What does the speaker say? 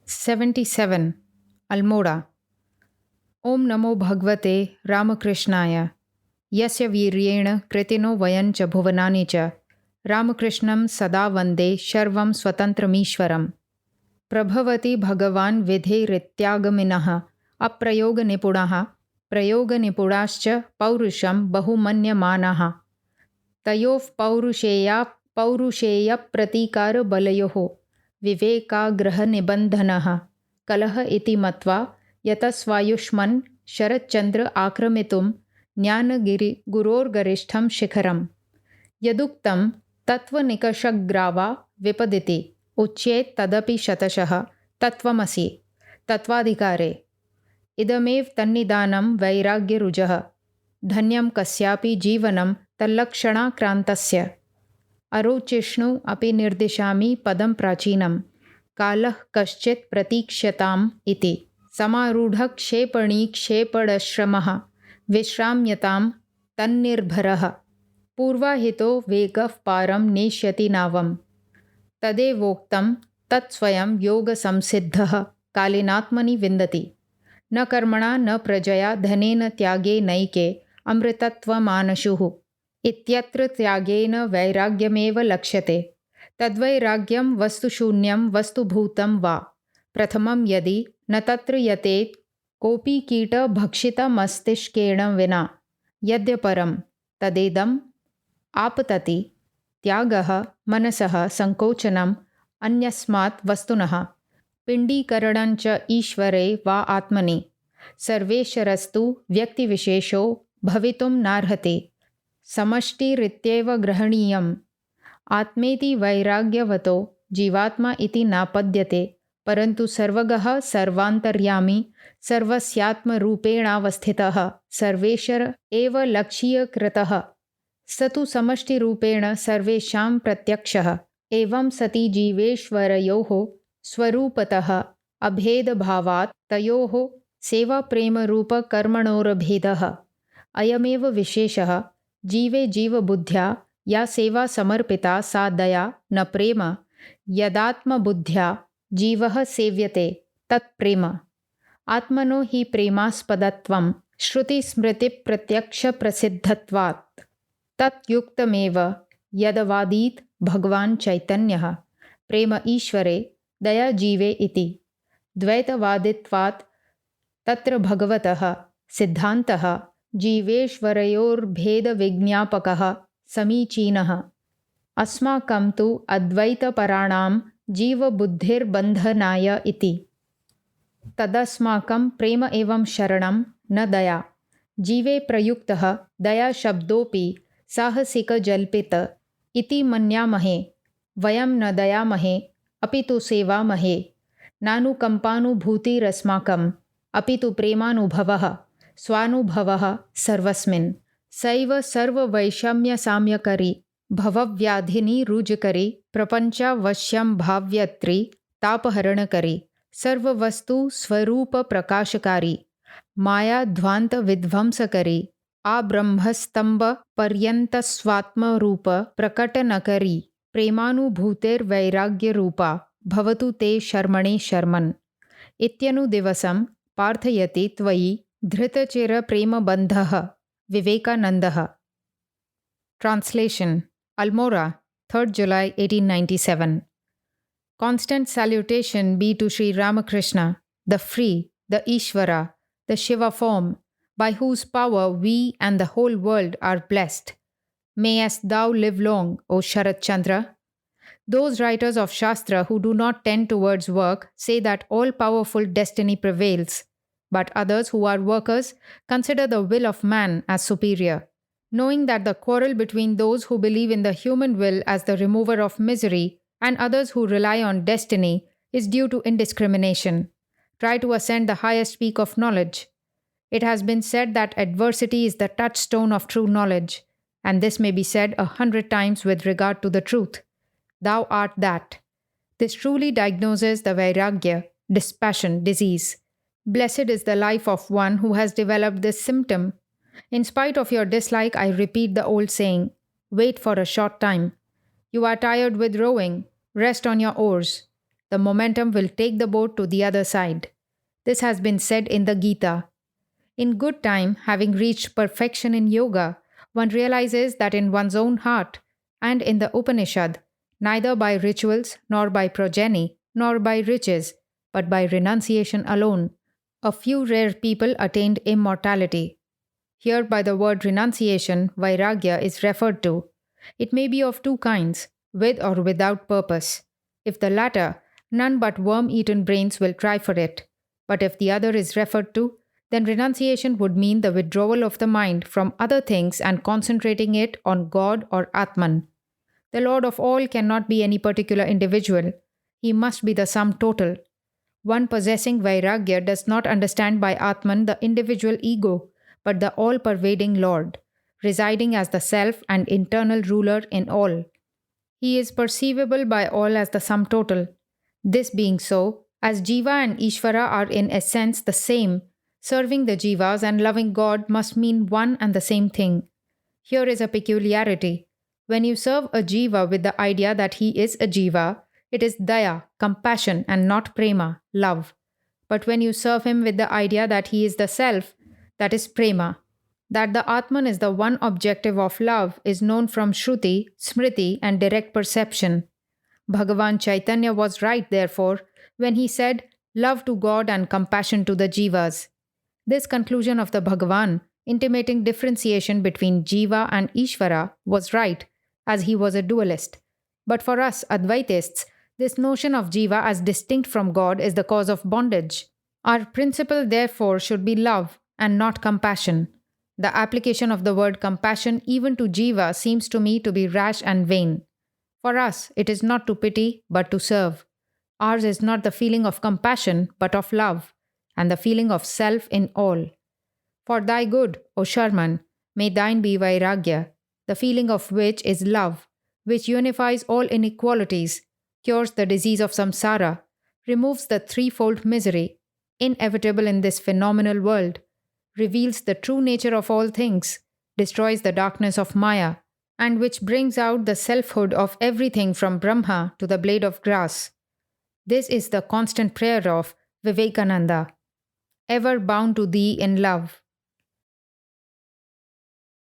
77. Almora. Om Namo Bhagavate Ramakrishnaaya. Yasya Viryena Kritino Vayancha Bhuvanani cha Ramakrishnam Sada Vande Sharvam Swatantramishwaram. Prabhavati Bhagavan Vidhe Rityagaminaha Aprayoga Nipunaha Prayoga Nipudascha Paurusham Bahumanyamanaha. Tayov Paurusheya Pratikara Balayoho Vivekagraha Nibandhanaha Kalaha iti matva yatasvayushman Sharat Chandra akramitum Jnanagiri Guror Garishtham Shikharam Yaduktam Tattva Nikashagrava Vipaditi Uchyet Tadapi Shatashaha Tattvamasi Tattvadhikare Idamev Tannidanam Vairagya Rujaha Dhanyam Kasyapi Jivanam Tallakshana Krantasya Arochishnu api nirdishami padam prachinam kalah kaschit pratikshyatam iti samarudha kshepani kshepadashramaha vishramyatam tannirbharaha purvahito vegah param neshyati navam tadevoktam tatsvayam yoga samsiddhah kalinatmani vindati न कर्मणा न प्रजया धनेन त्यागे नैके अमृतत्वमानशुः इत्यत्र त्यागेन वैराग्यमेव लक्ष्यते तद्वैराग्यं वस्तुशून्यं वस्तुभूतं वा प्रथमं यदि न तत्र यतेत् कोऽपि कीटभक्षितमस्तिष्केण विना यद्यपरं तदेदम् आपतति त्यागः मनसः संकोचनम् अन्यस्मात् वस्तुनः पिण्डीकरणञ्च ईश्वरे वा आत्मनि सर्वेश्वरस्तु व्यक्तिविशेषो भवितुं नार्हति समष्टिरित्येव ग्रहणीयम् आत्मेति वैराग्यवतो जीवात्मा इति नापद्यते परन्तु सर्वगः सर्वान्तर्यामी सर्वस्यात्मरूपेणावस्थितः सर्वेश्वर एव लक्ष्यीकृतः स तु समष्टिरूपेण सर्वेषां प्रत्यक्षः एवं सति जीवेश्वरयोः स्वरूपतः अभेदभावात् तयोः सेवाप्रेमरूपकर्मणोरभेदः अयमेव विशेषः जीवे जीवबुद्ध्या या सेवा समर्पिता सा दया न प्रेम यदात्मबुद्ध्या जीवः सेव्यते तत्प्रेम आत्मनो हि प्रेमास्पदत्वं श्रुतिस्मृतिप्रत्यक्षप्रसिद्धत्वात् तत्युक्तमेव यदवादीत् भगवान् चैतन्यः प्रेम ईश्वरे दया जीवे इति द्वैतवादित्वात् तत्र भगवतः सिद्धान्तः जीवेश्वरयोर्भेदविज्ञापकः समीचीनः अस्माकं तु अद्वैतपराणां जीवबुद्धिर्बन्धनाय इति तदस्माकं प्रेम एवं शरणं न दया जीवे प्रयुक्तः दयाशब्दोऽपि साहसिकजल्पित इति मन्यामहे वयं न दयामहे अपि तु सेवामहे नानुकम्पानुभूतिरस्माकम् अपि तु प्रेमानुभवः स्वानुभवः सर्वस्मिन् सैव सर्ववैषम्यसाम्यकरी भवव्याधिनिरूजकरी प्रपञ्चावश्यं भाव्यत्री तापहरणकरी सर्ववस्तु स्वरूपप्रकाशकारी मायाध्वान्तविध्वंसकरी आब्रह्मस्तम्भपर्यन्तस्वात्मरूपप्रकटनकरी प्रेमानुभूतिर्वैराग्यरूपा भवतु ते शर्मणे शर्मन् इत्यनुदिवसं प्रार्थयति त्वयि धृतचिरप्रेमबन्धः विवेकानन्दः. Translation. Almora, 3rd July 1897. Constant salutation be to Sri Ramakrishna, the free, the Ishvara, the Shiva form, by whose power we and the whole world are blessed. Mayest thou live long, O Sharat Chandra. Those writers of Shastra who do not tend towards work say that all-powerful destiny prevails, but others who are workers consider the will of man as superior. Knowing that the quarrel between those who believe in the human will as the remover of misery and others who rely on destiny is due to indiscrimination, try to ascend the highest peak of knowledge. It has been said that adversity is the touchstone of true knowledge, and this may be said 100 times with regard to the truth. Thou art that. This truly diagnoses the vairagya, dispassion, disease. Blessed is the life of one who has developed this symptom. In spite of your dislike, I repeat the old saying, wait for a short time. You are tired with rowing, rest on your oars. the momentum will take the boat to the other side. This has been said in the Gita. In good time, having reached perfection in yoga, one realizes that in one's own heart and in the Upanishad, neither by rituals, nor by progeny, nor by riches, but by renunciation alone, a few rare people attained immortality. Here, by the word renunciation, vairagya is referred to. It may be of two kinds, with or without purpose. If the latter, none but worm eaten brains will try for it. But if the other is referred to, then renunciation would mean the withdrawal of the mind from other things and concentrating it on God or Atman. The Lord of all cannot be any particular individual. He must be the sum total. One possessing vairagya does not understand by Atman the individual ego, but the all-pervading Lord, residing as the self and internal ruler in all. He is perceivable by all as the sum total. This being so, as Jiva and Ishvara are in essence the same, serving the Jivas and loving God must mean one and the same thing. Here is a peculiarity. When you serve a Jiva with the idea that he is a Jiva, it is daya, compassion, and not prema, love. But when you serve him with the idea that he is the self, that is prema. That the Atman is the one objective of love is known from Shruti, Smriti, and direct perception. Bhagavan Chaitanya was right, therefore, when he said, love to God and compassion to the Jivas. This conclusion of the Bhagavan, intimating differentiation between Jiva and Ishvara, was right, as he was a dualist. But for us Advaitists, this notion of Jiva as distinct from God is the cause of bondage. Our principle, therefore, should be love and not compassion. The application of the word compassion even to Jiva seems to me to be rash and vain. For us, it is not to pity, but to serve. Ours is not the feeling of compassion, but of love, and the feeling of self in all. For thy good, O Sharman, may thine be vairagya, the feeling of which is love, which unifies all inequalities, cures the disease of samsara, removes the threefold misery, inevitable in this phenomenal world, reveals the true nature of all things, destroys the darkness of Maya, and which brings out the selfhood of everything from Brahma to the blade of grass. This is the constant prayer of Vivekananda, ever bound to thee in love.